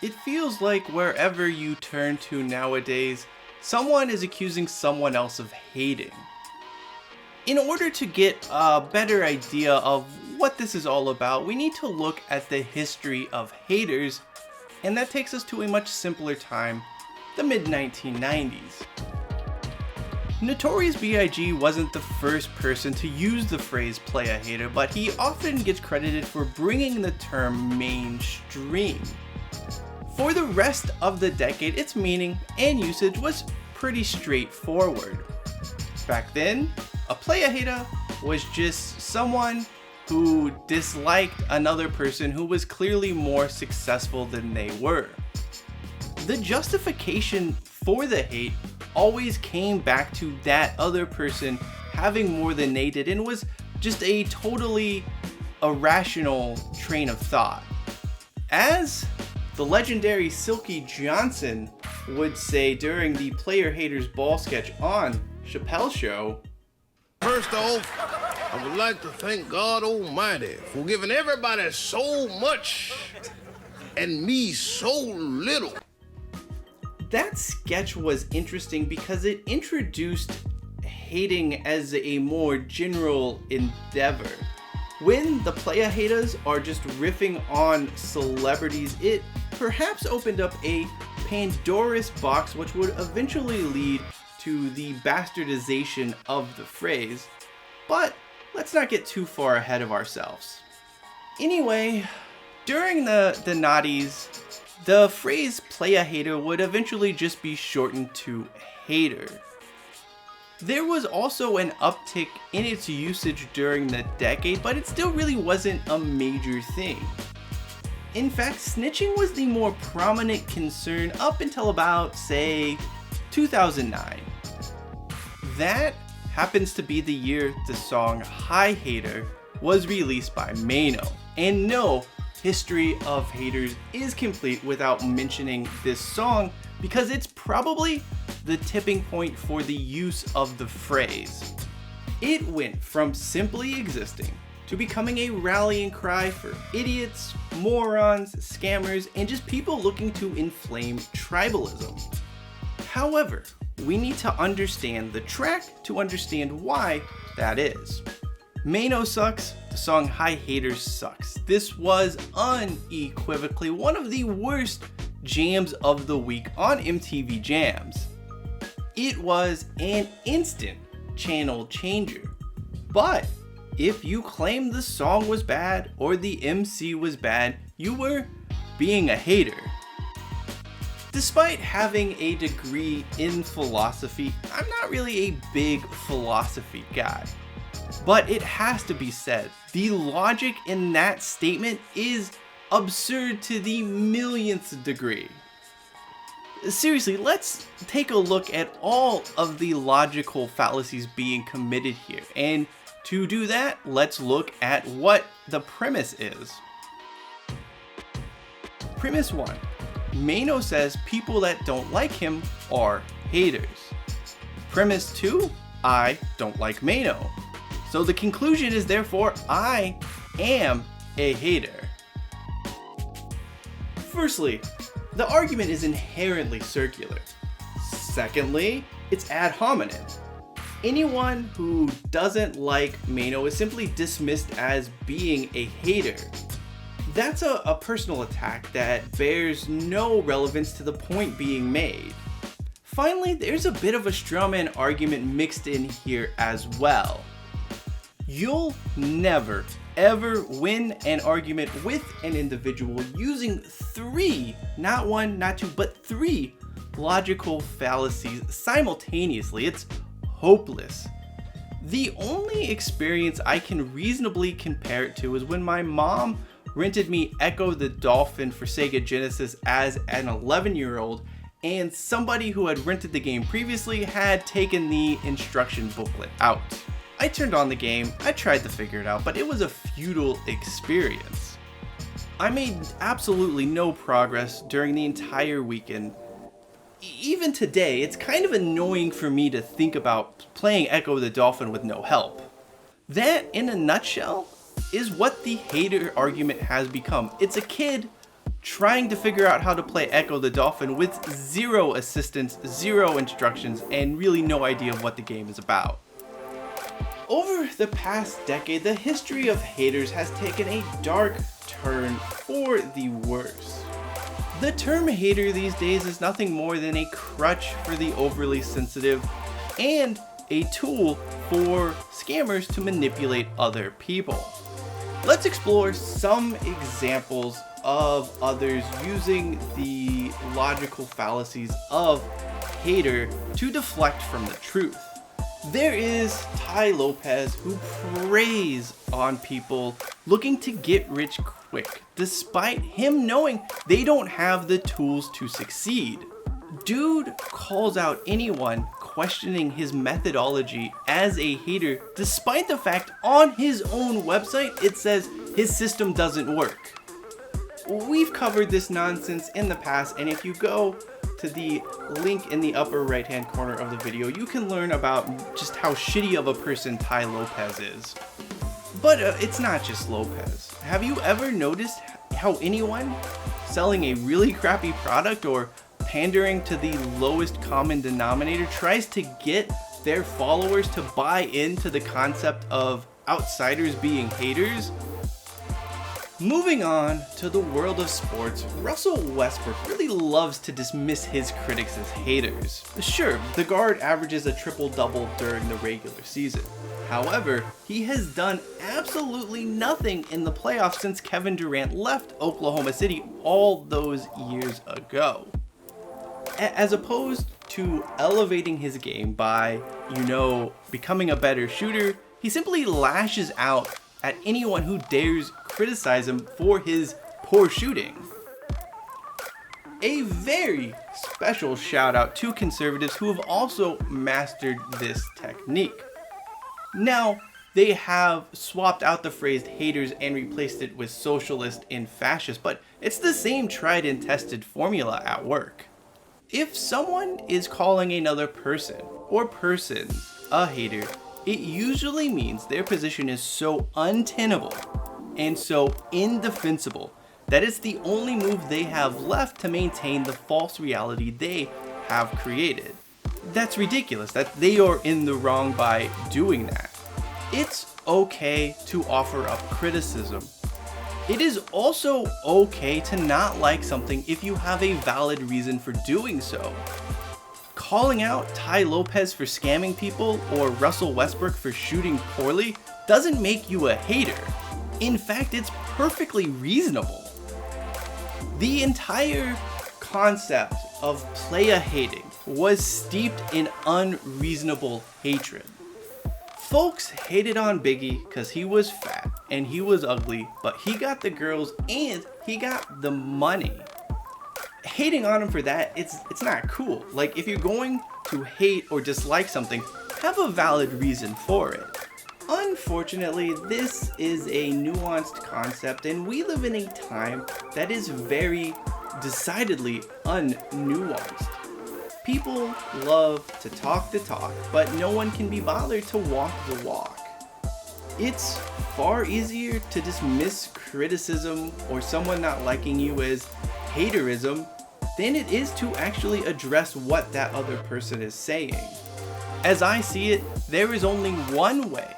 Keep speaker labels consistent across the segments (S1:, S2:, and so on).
S1: It feels like wherever you turn to nowadays, someone is accusing someone else of hating. In order to get a better idea of what this is all about, we need to look at the history of haters, and that takes us to a much simpler time, the mid-1990s. Notorious B.I.G. wasn't the first person to use the phrase Playa Hater, but he often gets credited for bringing the term mainstream. For the rest of the decade, its meaning and usage was pretty straightforward. Back then, a Playa Hater was just someone who disliked another person who was clearly more successful than they were. The justification for the hate always came back to that other person having more than they did and was just a totally irrational train of thought. As the legendary Silky Johnson would say during the Playa Haters ball sketch on Chappelle's Show,
S2: "First off, I would like to thank God Almighty for giving everybody so much and me so little."
S1: That sketch was interesting because it introduced hating as a more general endeavor. When the Playa Haters are just riffing on celebrities, it perhaps opened up a Pandora's box which would eventually lead to the bastardization of the phrase. But let's not get too far ahead of ourselves. Anyway, during the noughties, the phrase Playa Hater would eventually just be shortened to hater. There was also an uptick in its usage during the decade, but it still really wasn't a major thing. In fact, snitching was the more prominent concern up until about, say, 2009. That happens to be the year the song Hi Hater was released by Mano. And no, History of Haters is complete without mentioning this song because it's probably the tipping point for the use of the phrase. It went from simply existing to becoming a rallying cry for idiots, morons, scammers, and just people looking to inflame tribalism. However, we need to understand the track to understand why that is. Mano sucks, the song Hi Haters sucks. This was unequivocally one of the worst jams of the week on MTV Jams. It was an instant channel changer. But if you claimed the song was bad or the MC was bad, you were being a hater. Despite having a degree in philosophy, I'm not really a big philosophy guy. But it has to be said, the logic in that statement is absurd to the millionth degree. Seriously, let's take a look at all of the logical fallacies being committed here. And to do that, let's look at what the premise is. Premise 1. Mano says people that don't like him are haters. Premise 2. I don't like Mano. So the conclusion is therefore I am a hater. Firstly, the argument is inherently circular. Secondly, it's ad hominem. Anyone who doesn't like Mano is simply dismissed as being a hater. That's a personal attack that bears no relevance to the point being made. Finally, there's a bit of a straw man argument mixed in here as well. You'll never, ever win an argument with an individual using 3, not 1, not 2, but 3 logical fallacies simultaneously. It's hopeless. The only experience I can reasonably compare it to is when my mom rented me Echo the Dolphin for Sega Genesis as an 11-year-old, and somebody who had rented the game previously had taken the instruction booklet out. I turned on the game, I tried to figure it out, but it was a futile experience. I made absolutely no progress during the entire weekend. Even today, it's kind of annoying for me to think about playing Echo the Dolphin with no help. That, in a nutshell, is what the hater argument has become. It's a kid trying to figure out how to play Echo the Dolphin with zero assistance, zero instructions, and really no idea of what the game is about. Over the past decade, the history of haters has taken a dark turn for the worse. The term hater these days is nothing more than a crutch for the overly sensitive and a tool for scammers to manipulate other people. Let's explore some examples of others using the logical fallacies of hater to deflect from the truth. There is Tai Lopez, who preys on people looking to get rich quick, despite him knowing they don't have the tools to succeed. Dude calls out anyone questioning his methodology as a hater, despite the fact on his own website it says his system doesn't work. We've covered this nonsense in the past, and if you go to the link in the upper right hand corner of the video, you can learn about just how shitty of a person Tai Lopez is. But it's not just Lopez. Have you ever noticed how anyone selling a really crappy product or pandering to the lowest common denominator tries to get their followers to buy into the concept of outsiders being haters? Moving on to the world of sports, Russell Westbrook really loves to dismiss his critics as haters. Sure, the guard averages a triple-double during the regular season. However, he has done absolutely nothing in the playoffs since Kevin Durant left Oklahoma City all those years ago. As opposed to elevating his game by, becoming a better shooter, he simply lashes out at anyone who dares criticize him for his poor shooting. A very special shout out to conservatives who have also mastered this technique. Now, they have swapped out the phrase haters and replaced it with socialist and fascist, but it's the same tried and tested formula at work. If someone is calling another person or persons a hater, it usually means their position is so untenable and so indefensible that it's the only move they have left to maintain the false reality they have created. That's ridiculous that they are in the wrong by doing that. It's okay to offer up criticism. It is also okay to not like something if you have a valid reason for doing so. Calling out Tai Lopez for scamming people or Russell Westbrook for shooting poorly doesn't make you a hater. In fact, it's perfectly reasonable. The entire concept of playa hating was steeped in unreasonable hatred. Folks hated on Biggie because he was fat and he was ugly, but he got the girls and he got the money. Hating on him for that, it's not cool. Like, if you're going to hate or dislike something, have a valid reason for it. Unfortunately, this is a nuanced concept, and we live in a time that is very decidedly unnuanced. People love to talk the talk, but no one can be bothered to walk the walk. It's far easier to dismiss criticism or someone not liking you as haterism than it is to actually address what that other person is saying. As I see it, there is only one way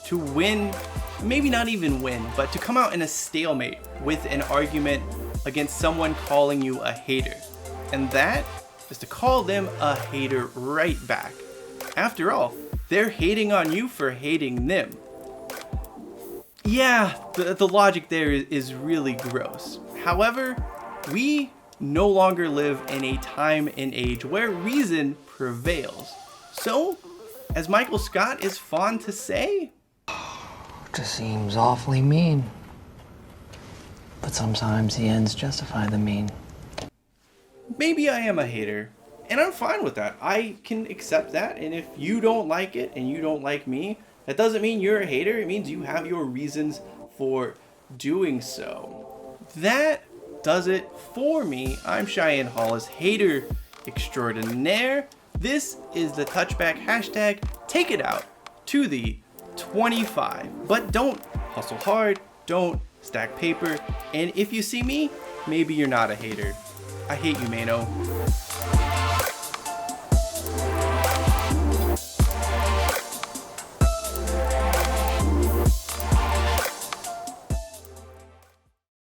S1: to win, maybe not even win, but to come out in a stalemate with an argument against someone calling you a hater. And that is to call them a hater right back. After all, they're hating on you for hating them. Yeah, the logic there is really gross. However, we no longer live in a time and age where reason prevails. So, as Michael Scott is fond to say,
S3: just seems awfully mean. But sometimes the ends justify the mean.
S1: Maybe I am a hater, and I'm fine with that. I can accept that, and if you don't like it and you don't like me, that doesn't mean you're a hater. It means you have your reasons for doing so. That does it for me. I'm Cheyenne Hollis, hater extraordinaire. This is the Touchback hashtag. Take it out to the 25. But don't hustle hard, don't stack paper, and if you see me, maybe you're not a hater. I hate you, Mano.